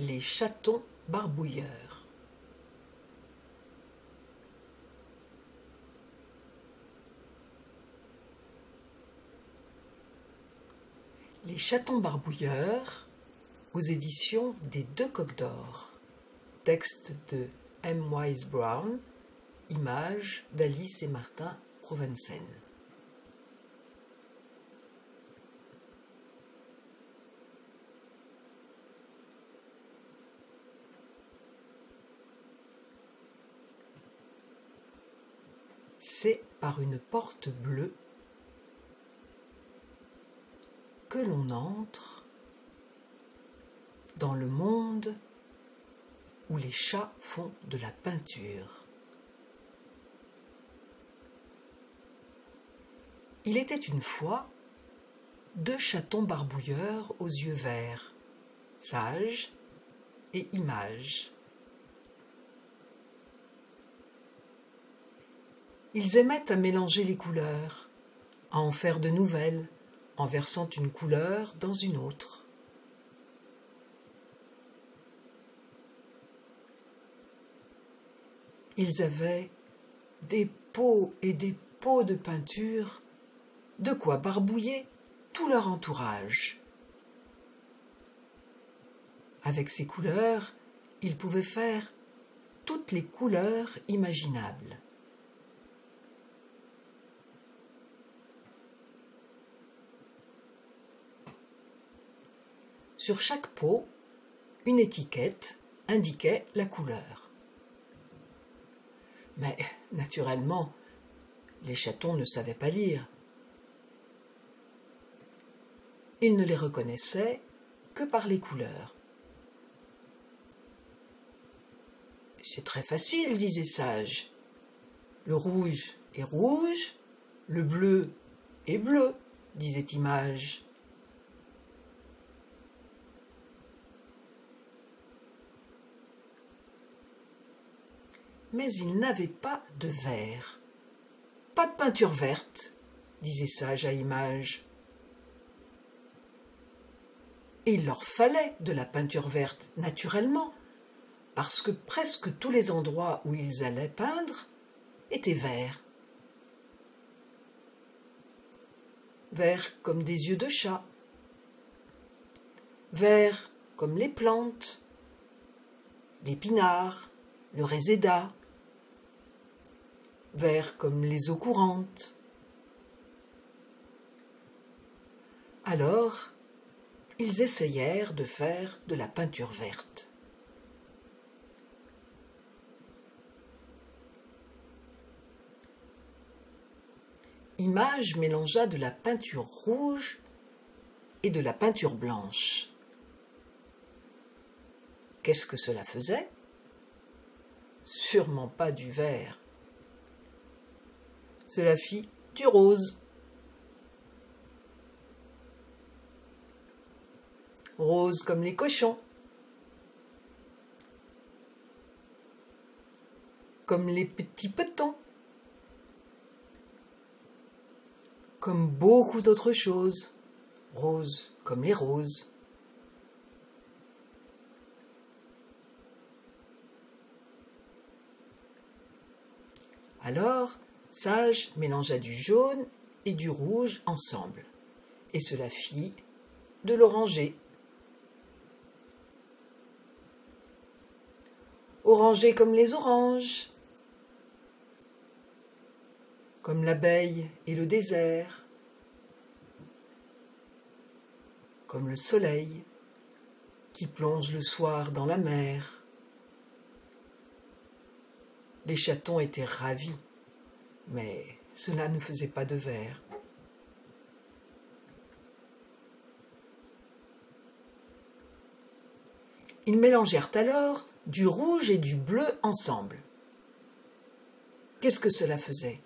Les chatons barbouilleurs. Les chatons barbouilleurs, aux éditions des Deux Coqs d'Or. Texte de M. Wise Brown, images d'Alice et Martin Provensen. C'est par une porte bleue que l'on entre dans le monde où les chats font de la peinture. Il était une fois deux chatons barbouilleurs aux yeux verts, Sage et Image. Ils aimaient à mélanger les couleurs, à en faire de nouvelles, en versant une couleur dans une autre. Ils avaient des pots et des pots de peinture, de quoi barbouiller tout leur entourage. Avec ces couleurs, ils pouvaient faire toutes les couleurs imaginables. Sur chaque pot, une étiquette indiquait la couleur. Mais, naturellement, les chatons ne savaient pas lire. Ils ne les reconnaissaient que par les couleurs. « C'est très facile, disait Sage. Le rouge est rouge, le bleu est bleu, disait Image. Mais il n'avait pas de vert. Pas de peinture verte, disait Sage à Image. Et il leur fallait de la peinture verte, naturellement, parce que presque tous les endroits où ils allaient peindre étaient verts. Verts comme des yeux de chat, verts comme les plantes, l'épinard, le réséda, verts comme les eaux courantes. Alors, ils essayèrent de faire de la peinture verte. Image mélangea de la peinture rouge et de la peinture blanche. Qu'est-ce que cela faisait ? Sûrement pas du vert. Cela fit du rose. Rose comme les cochons, comme les petits petons, comme beaucoup d'autres choses, rose comme les roses. Alors, Sage mélangea du jaune et du rouge ensemble, et cela fit de l'orangé. Orangé comme les oranges, comme l'abeille et le désert, comme le soleil qui plonge le soir dans la mer. Les chatons étaient ravis, mais cela ne faisait pas de vert. Ils mélangèrent alors du rouge et du bleu ensemble. Qu'est-ce que cela faisait ?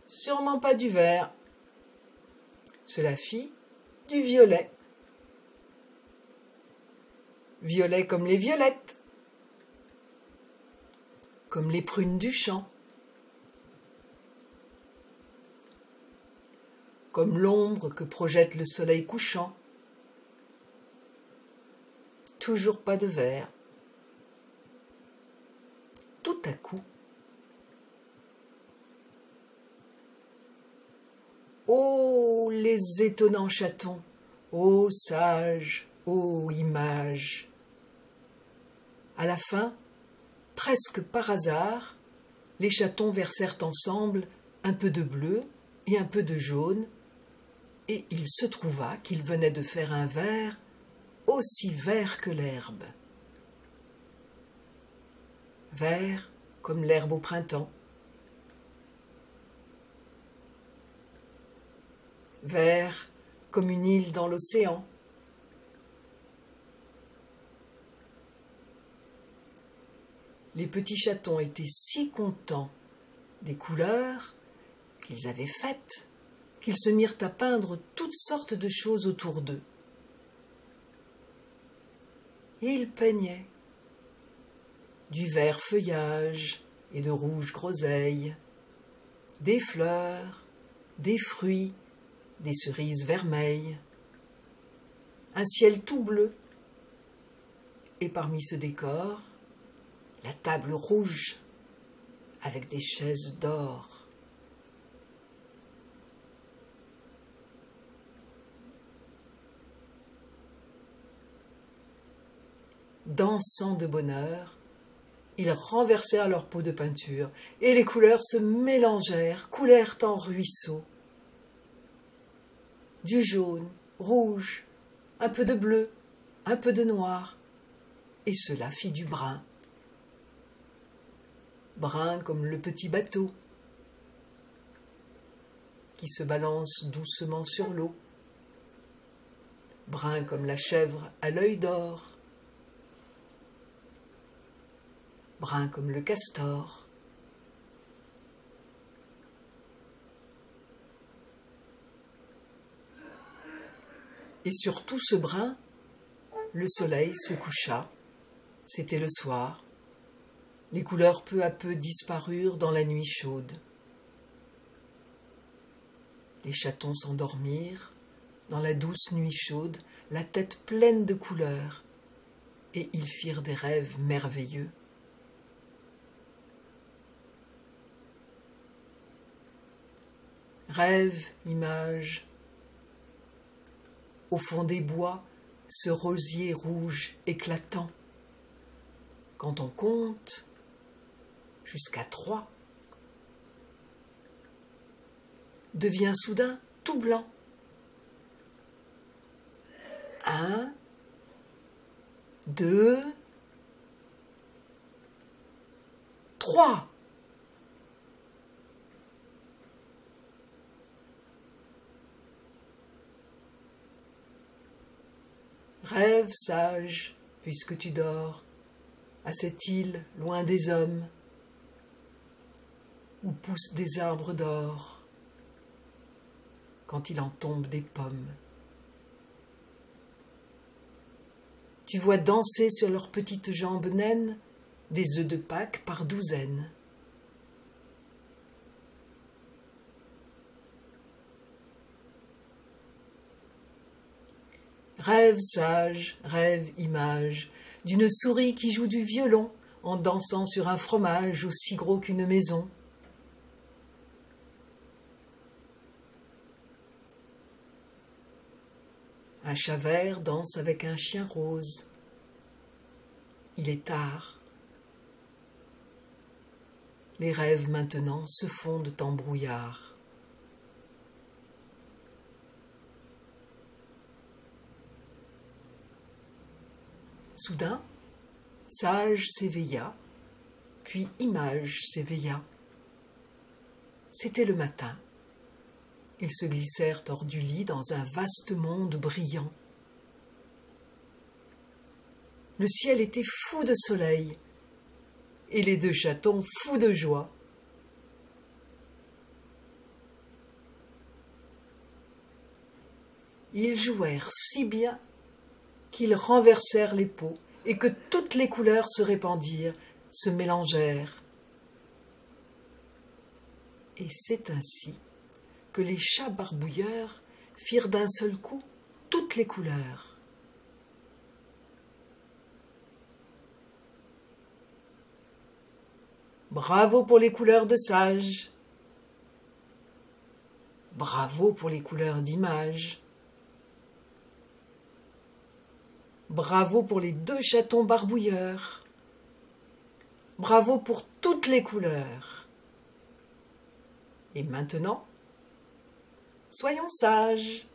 Sûrement pas du vert. Cela fit du violet. Violet comme les violettes, comme les prunes du champ, comme l'ombre que projette le soleil couchant, toujours pas de verre. Tout à coup, ô les étonnants chatons, ô sages, ô images. À la fin, presque par hasard, les chatons versèrent ensemble un peu de bleu et un peu de jaune, et il se trouva qu'ils venaient de faire un verre aussi vert que l'herbe. Vert comme l'herbe au printemps. Vert comme une île dans l'océan. Les petits chatons étaient si contents des couleurs qu'ils avaient faites qu'ils se mirent à peindre toutes sortes de choses autour d'eux. Et ils peignaient du vert feuillage et de rouge groseille, des fleurs, des fruits, des cerises vermeilles, un ciel tout bleu, et parmi ce décor, la table rouge avec des chaises d'or. Dansant de bonheur, ils renversèrent leur pot de peinture et les couleurs se mélangèrent, coulèrent en ruisseaux. Du jaune, rouge, un peu de bleu, un peu de noir, et cela fit du brun. Brun comme le petit bateau qui se balance doucement sur l'eau. Brun comme la chèvre à l'œil d'or. Brun comme le castor. Et sur tout ce brun, le soleil se coucha. C'était le soir. Les couleurs peu à peu disparurent dans la nuit chaude. Les chatons s'endormirent dans la douce nuit chaude, la tête pleine de couleurs, et ils firent des rêves merveilleux. Rêve, image. Au fond des bois, ce rosier rouge éclatant. Quand on compte jusqu'à 3, devient soudain tout blanc. 1, 2, 3. Rêve sage, puisque tu dors, à cette île loin des hommes, où poussent des arbres d'or, quand il en tombe des pommes. Tu vois danser sur leurs petites jambes naines des œufs de Pâques par douzaines. Rêve sage, rêve image, d'une souris qui joue du violon en dansant sur un fromage aussi gros qu'une maison. Un chat vert danse avec un chien rose. Il est tard. Les rêves maintenant se fondent en brouillard. Soudain, Sage s'éveilla, puis Image s'éveilla. C'était le matin. Ils se glissèrent hors du lit dans un vaste monde brillant. Le ciel était fou de soleil, et les deux chatons fous de joie. Ils jouèrent si bien qu'ils renversèrent les pots et que toutes les couleurs se répandirent, se mélangèrent. Et c'est ainsi que les chats barbouilleurs firent d'un seul coup toutes les couleurs. Bravo pour les couleurs de sage. Bravo pour les couleurs d'image. Bravo pour les 2 chatons barbouilleurs. Bravo pour toutes les couleurs. Et maintenant, soyons sages.